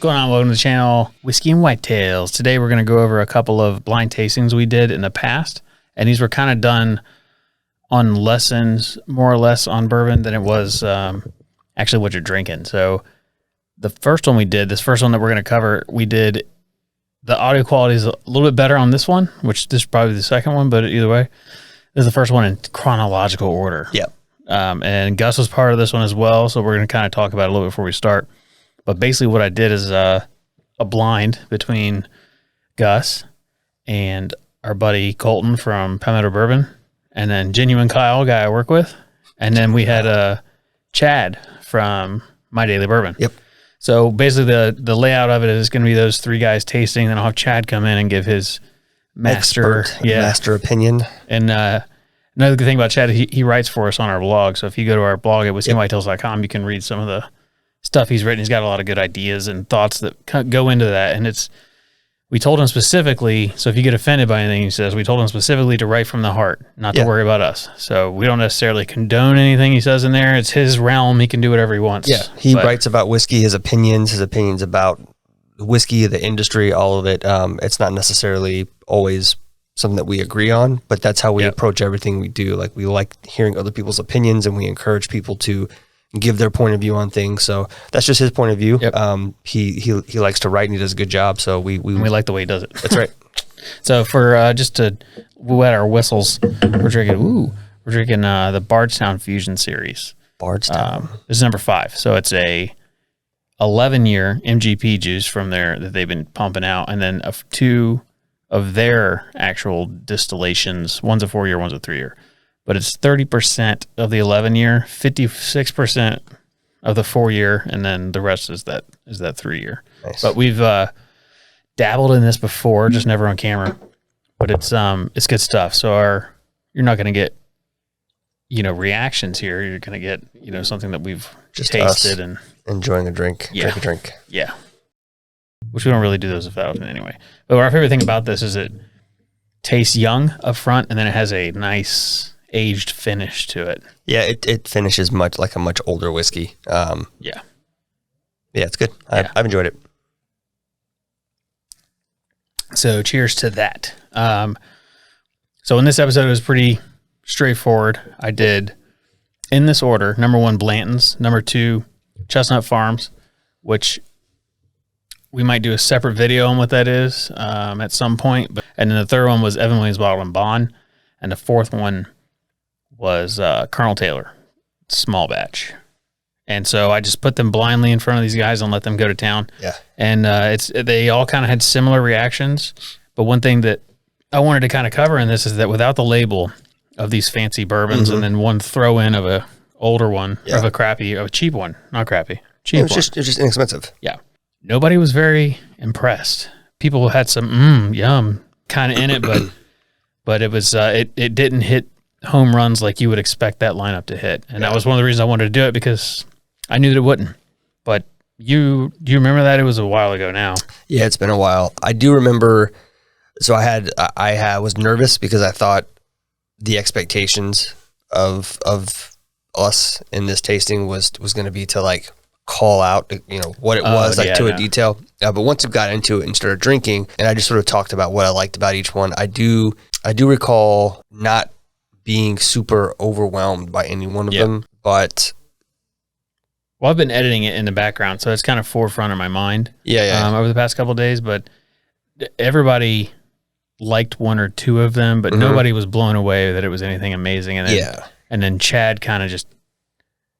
going on? Welcome to the channel, Whiskey and Whitetails. Today we're going to go over a couple of blind tastings we did in the past, and these were kind of done on lessons, more or less on bourbon than it was actually what you're drinking. So the first one we did, this first one that we're going to cover, we did, the audio quality is a little bit better on this one, which this is probably the second one, but either way, this is the first one in chronological order. Yep. And Gus was part of this one as well, so we're going to kind of talk about it a little bit before we start. But basically what I did is a blind between Gus and our buddy Colton from Palmetto Bourbon, and then Genuine Kyle, guy I work with, and then we had Chad from My Daily Bourbon. Yep. So basically the layout of it is going to be those three guys tasting, then I'll have Chad come in and give his master opinion. And another good thing about Chad, he writes for us on our blog. So if you go to our blog at whiskeyandwhitetails.com, you can read some of the stuff he's written. He's got a lot of good ideas and thoughts that go into that. And we told him specifically, so if you get offended by anything he says, we told him specifically to write from the heart, not to worry about us. So we don't necessarily condone anything he says in there. It's his realm. He can do whatever he wants. Yeah. He writes about whiskey, his opinions about whiskey, the industry, all of it. It's not necessarily always something that we agree on, but that's how we approach everything we do. Like, we like hearing other people's opinions, and we encourage people to give their point of view on things. So that's just his point of view. Yep. He likes to write, and he does a good job. So we like the way he does it. That's right. So for just to wet our whistles, we're drinking the Bardstown Fusion Series. Bardstown. This is number 5. So it's a 11-year MGP juice from there that they've been pumping out, and then 2 of their actual distillations. One's a 4-year, one's a 3-year. But it's 30% of the 11-year, 56% of the 4-year, and then the rest is that 3-year. Nice. But we've dabbled in this before, just never on camera. But it's good stuff. So you're not going to get reactions here. You're going to get something that we've just tasted and enjoying a drink. Drink a drink. Yeah. Which we don't really do those often anyway. But our favorite thing about this is it tastes young up front, and then it has a nice aged finish to it. Yeah, it finishes much like a much older whiskey. Yeah, it's good. I've enjoyed it. So cheers to that. So in this episode, it was pretty straightforward. I did, in this order, number 1, Blanton's, number 2, Chestnut Farms, which we might do a separate video on what that is at some point. And then the third one was Evan Williams Bottled and Bond. And the fourth one was Colonel Taylor Small Batch. And so I just put them blindly in front of these guys and let them go to town. Yeah. And they all kind of had similar reactions. But one thing that I wanted to kind of cover in this is that without the label of these fancy bourbons, and then one throw in of a older one, of a cheap one, not crappy, cheap one. It's just inexpensive. Yeah. Nobody was very impressed. People had some yum kind of in it, but it was it didn't hit home runs like you would expect that lineup to hit. And that was one of the reasons I wanted to do it, because I knew that it wouldn't. But do you remember that? It was a while ago now. Yeah, it's been a while. I do remember. So I was nervous because I thought the expectations of us in this tasting was going to be to like call out, what it was to a detail. But once we got into it and started drinking, and I just sort of talked about what I liked about each one, I do recall not being super overwhelmed by any one of them, but I've been editing it in the background, so it's kind of forefront of my mind. Over the past couple of days, but everybody liked 1 or 2 of them, but nobody was blown away that it was anything amazing. And then Chad kind of just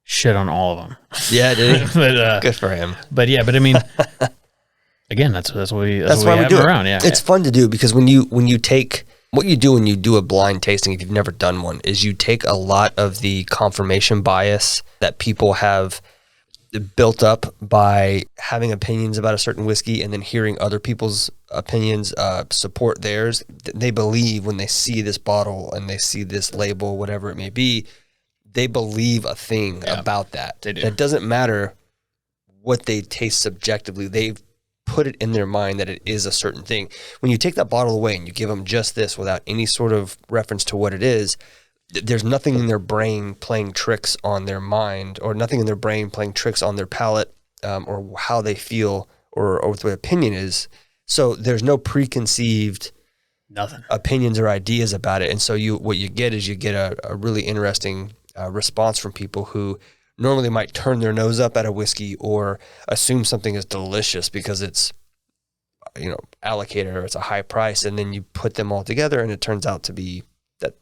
shit on all of them. Yeah, dude. But, good for him. But I mean, again, that's why we have do him it. around. Yeah, it's fun to do, because when you take what you do when you do a blind tasting, if you've never done one, is you take a lot of the confirmation bias that people have built up by having opinions about a certain whiskey, and then hearing other people's opinions support theirs. They believe when they see this bottle and they see this label, whatever it may be, they believe a thing about that. They do. It doesn't matter what they taste subjectively. They've put it in their mind that it is a certain thing. When you take that bottle away and you give them just this without any sort of reference to what it is, there's nothing in their brain playing tricks on their mind, or nothing in their brain playing tricks on their palate, or how they feel or what the opinion is. So there's no preconceived Nothing. opinions or ideas about it. And so what you get is you get a really interesting response from people who normally might turn their nose up at a whiskey or assume something is delicious because it's, allocated or it's a high price. And then you put them all together and it turns out to be that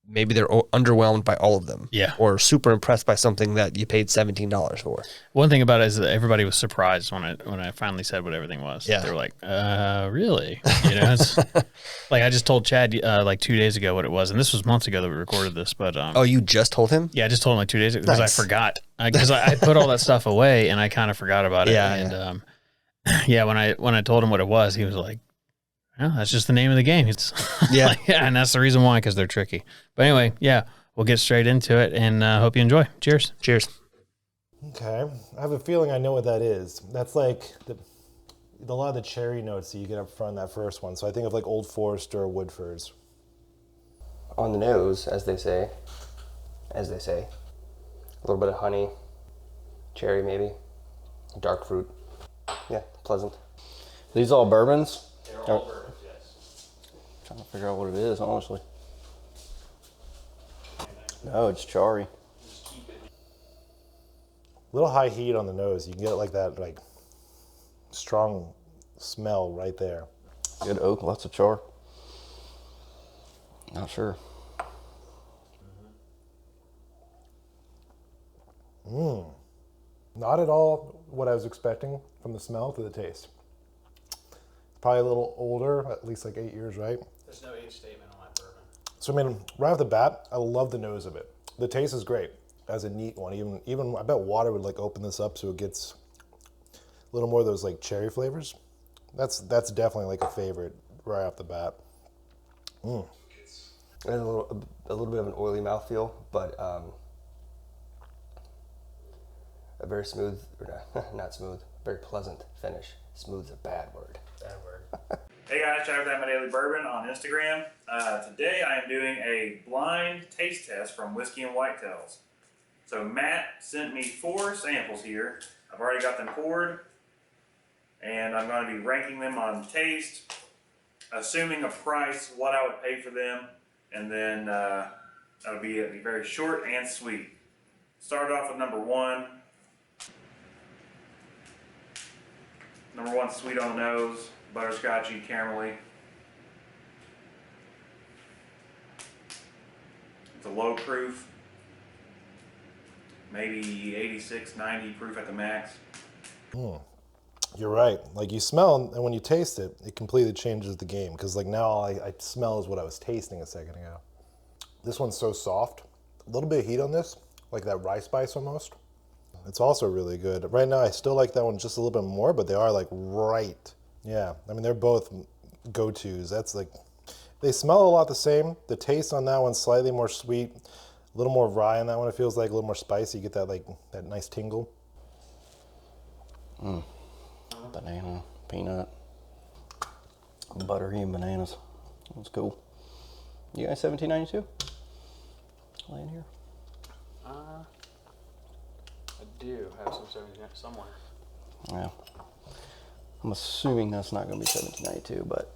maybe they're underwhelmed by all of them. Yeah. Or super impressed by something that you paid $17 for. One thing about it is that everybody was surprised when I finally said what everything was. Yeah. They were like, really? It's like I just told Chad like 2 days ago what it was. And this was months ago that we recorded this. But oh, you just told him? Yeah, I just told him like 2 days ago because Nice. I forgot. Because I put all that stuff away and I kind of forgot about it. Yeah, And when I told him what it was, he was like, "Yeah, that's just the name of the game." It's Yeah. and that's the reason why, because they're tricky. But anyway, yeah, we'll get straight into it and hope you enjoy. Cheers. Cheers. Okay, I have a feeling I know what that is. That's like a lot of the cherry notes that you get up front in that first one. So I think of like Old Forester or Woodfords. On the nose, as they say, a little bit of honey, cherry maybe, dark fruit. Yeah, pleasant. These all bourbons? They're all bourbons, yes. Trying to figure out what it is, honestly. No, it's Chari. Little high heat on the nose. You can get like that like strong smell right there. Good oak, lots of char. Not sure. Not at all what I was expecting from the smell to the taste. Probably a little older, at least like 8 years, right? There's no age statement on that bourbon. So I mean, right off the bat, I love the nose of it. The taste is great as a neat one. Even I bet water would like open this up so it gets a little more of those like cherry flavors. That's definitely like a favorite right off the bat. It has a little bit of an oily mouthfeel, but a very smooth, or not smooth, very pleasant finish. Smooth's a bad word. Bad word. Hey guys, check out that My Daily Bourbon on Instagram. Today I am doing a blind taste test from Whiskey and Whitetails. So Matt sent me 4 samples here. I've already got them poured, and I'm going to be ranking them on taste, assuming a price, what I would pay for them, and then it'll be very short and sweet. Start off with number 1. Number 1, sweet on the nose, butterscotchy, caramelly. It's a low proof, maybe 86, 90 proof at the max. You're right. Like you smell, and when you taste it, it completely changes the game. Because like now all I smell is what I was tasting a second ago. This one's so soft. A little bit of heat on this, like that rye spice almost. It's also really good. Right now, I still like that one just a little bit more, but they are like right. Yeah, I mean, they're both go-tos. That's like, they smell a lot the same. The taste on that one's slightly more sweet, a little more rye on that one. It feels like a little more spicy. You get that like that nice tingle. Banana, peanut, buttery and bananas. That's cool. You guys 1792? Laying here. I do have some somewhere. Yeah. I'm assuming that's not going to be 1792, but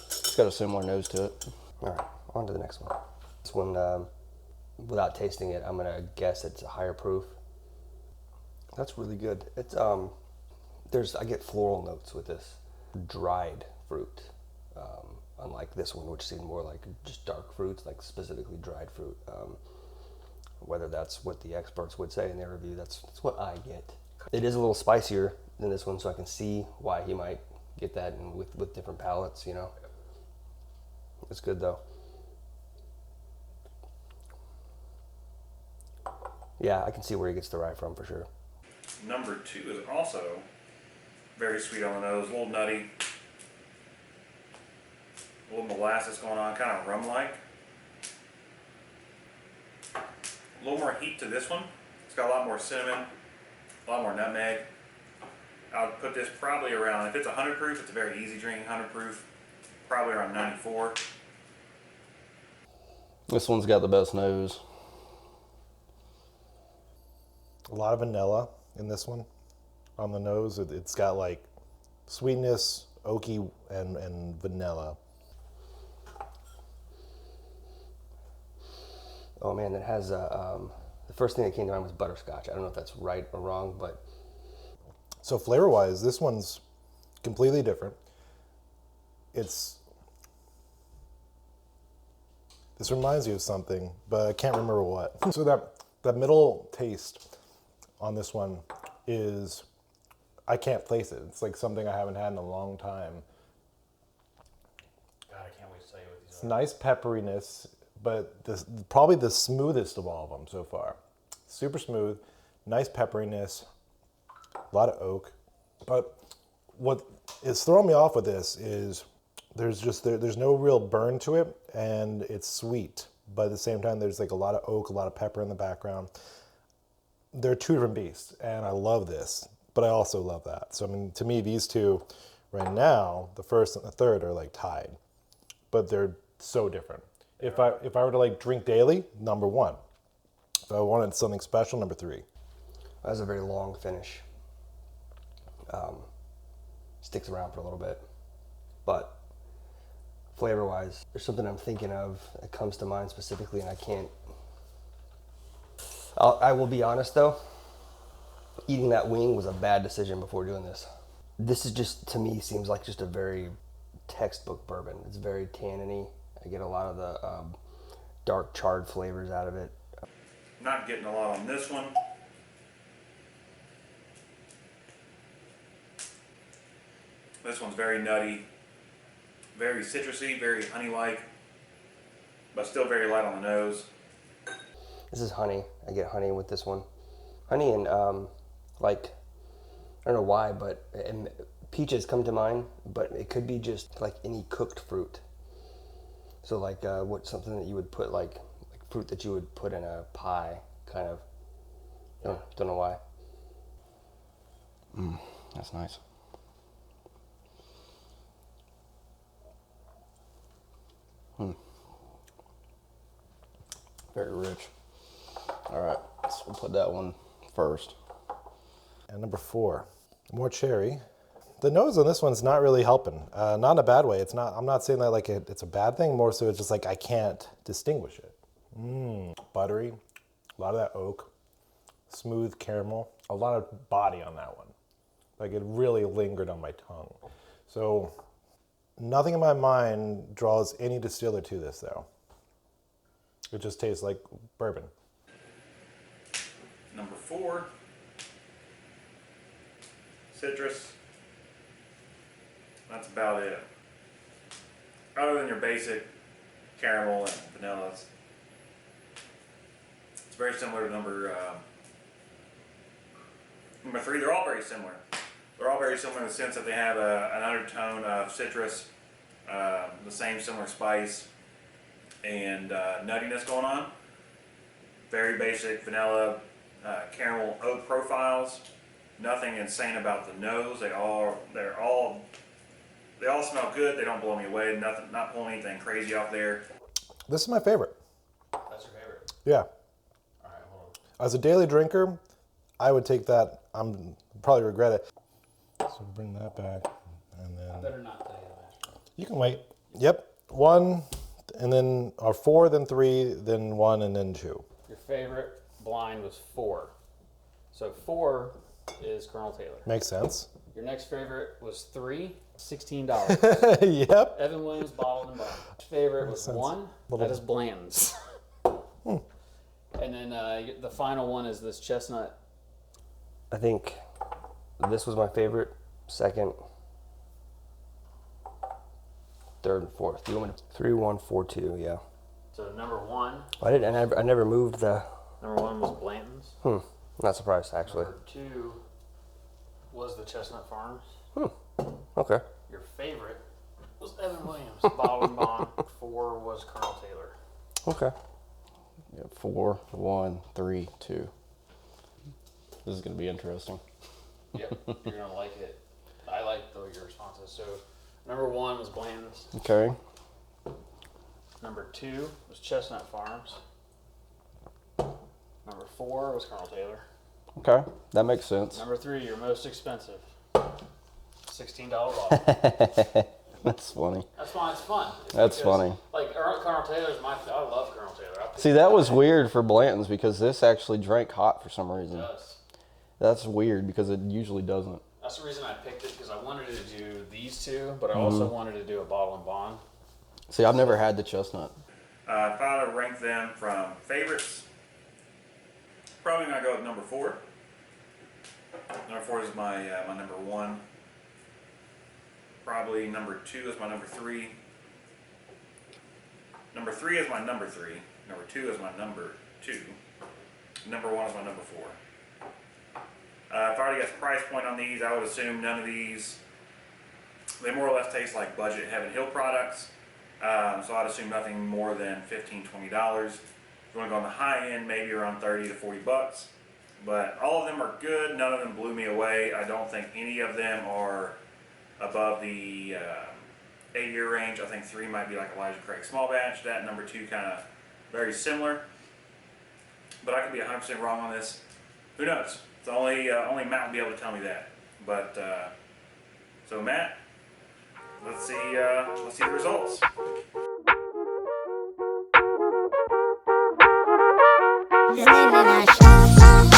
it's got a similar nose to it. All right, on to the next one. This one, without tasting it, I'm gonna guess it's a higher proof. That's really good. It's I get floral notes with this, dried fruit, unlike this one, which seemed more like just dark fruits, like specifically dried fruit. Whether that's what the experts would say in their review, that's what I get. It is a little spicier than this one, so I can see why he might get that, and with different palates, you know. It's good though. Yeah, I can see where he gets the rye from for sure. Number 2 is also very sweet on the nose, a little nutty, a little molasses going on, kind of rum-like. A little more heat to this one. It's got a lot more cinnamon, a lot more nutmeg. I would put this probably around, if it's 100 proof, it's a very easy drinking 100 proof, probably around 94. This one's got the best nose. A lot of vanilla in this one on the nose. It's got like Sweetness, oaky, and vanilla. Oh man, it has the first thing that came to mind was butterscotch. I don't know if that's right or wrong, but So flavor-wise, this one's completely different. This reminds you of something, but I can't remember what. So that middle taste on this one is, I can't place it. It's like something I haven't had in a long time. God, I can't wait to tell you what these It's nice pepperiness, but probably the smoothest of all of them so far. Super smooth, nice pepperiness, a lot of oak. But what is throwing me off with this is there's no real burn to it, and it's sweet. But at the same time, there's like a lot of oak, a lot of pepper in the background. They're two different beasts, and I love this, but I also love that. So I mean, to me, these two right now, the first and the third, are like tied, but they're so different. If I were to like drink daily, number one. If I wanted something special, number three. that's a very long finish. Sticks around for a little bit, but flavor-wise, there's something I'm thinking of that comes to mind specifically, and I can't. I will be honest though, eating that wing was a bad decision before doing this. This is just, to me, seems like just a very textbook bourbon. It's very tanniny. I get a lot of the dark charred flavors out of it. Not getting a lot on this one. This one's very nutty, very citrusy, very honey-like, but still very light on the nose. This is honey. I get honey with this one. Honey and like, I don't know why, but peaches come to mind, but it could be just like any cooked fruit. So like something that you would put like fruit that you would put in a pie, kind of. Don't know why. That's nice. Very rich. All right, so we'll put that one first. And number four, more cherry. The nose on this one's not really helping. Not in a bad way. It's not. I'm not saying that like it's a bad thing. More so, it's just like I can't distinguish it. Buttery, a lot of that oak, smooth caramel, a lot of body on that one. Like it really lingered on my tongue. So nothing in my mind draws any distiller to this though. It just tastes like bourbon. Number four, citrus. That's about it. Other than your basic caramel and vanillas. It's very similar to number three. They're all very similar. They're all very similar in the sense that they have an undertone of citrus, the same similar spice, and nuttiness going on. Very basic vanilla, caramel, oak profiles. Nothing insane about the nose. They all smell good. They don't blow me away. Not pulling anything crazy off there. This is my favorite. That's your favorite. Yeah. All right, hold on. As a daily drinker, I would take that. I'm probably regret it. So bring that back, and then I better not tell you that. you can wait. Yep, one, and then or four, then three, then one, and then two. Your favorite blind was 4. So 4 is Colonel Taylor. Makes sense. Your next favorite was 3, $16. Yep. Evan Williams bottled and bond. Favorite was sense. 1. That is Blanton's. And then the final one is this chestnut. I think this was my favorite. Second, third, and fourth. You want me to 3, 1, 4, 2? Yeah. So number 1. I never moved the. Number 1 was Blanton's. Not surprised actually. Number 2 was the Chestnut Farms. Okay. Your favorite was Evan Williams bottled and bond. 4 was Colonel Taylor. Okay. Yeah, 4, 1, 3, 2. This is going to be interesting. Yep, you're gonna like it. I like your responses. So, number 1 was Blanton's. Okay. Number 2 was Chestnut Farms. Number 4 was Colonel Taylor. Okay, that makes sense. Number 3, your most expensive, $16 bottle. That's funny. That's why it's fun. That's funny. Like Colonel Taylor's I love Colonel Taylor. See, that was weird for Blanton's because this actually drank hot for some reason. It does. That's weird because it usually doesn't. That's the reason I picked it, because I wanted to do these two, but I also wanted to do a bottle and bond. See, I've never had the chestnut. If I were to rank them from favorites, probably gonna go with number 4. Number 4 is my my number 1. Probably number 2 is my number 3. Number 3 is my number 3. Number 2 is my number 2. Number 1 is my number 4. If I were to guess price point on these, I would assume none of these, they more or less taste like budget Heaven Hill products. So I'd assume nothing more than $15, $20. If you want to go on the high end, maybe around 30 to 40 bucks. But all of them are good. None of them blew me away. I don't think any of them are above the 8-year range. I think 3 might be like Elijah Craig Small Batch. That number 2 kind of very similar. But I could be 100% wrong on this. Who knows? It's only Matt will be able to tell me that. But so Matt, let's see the results. Living a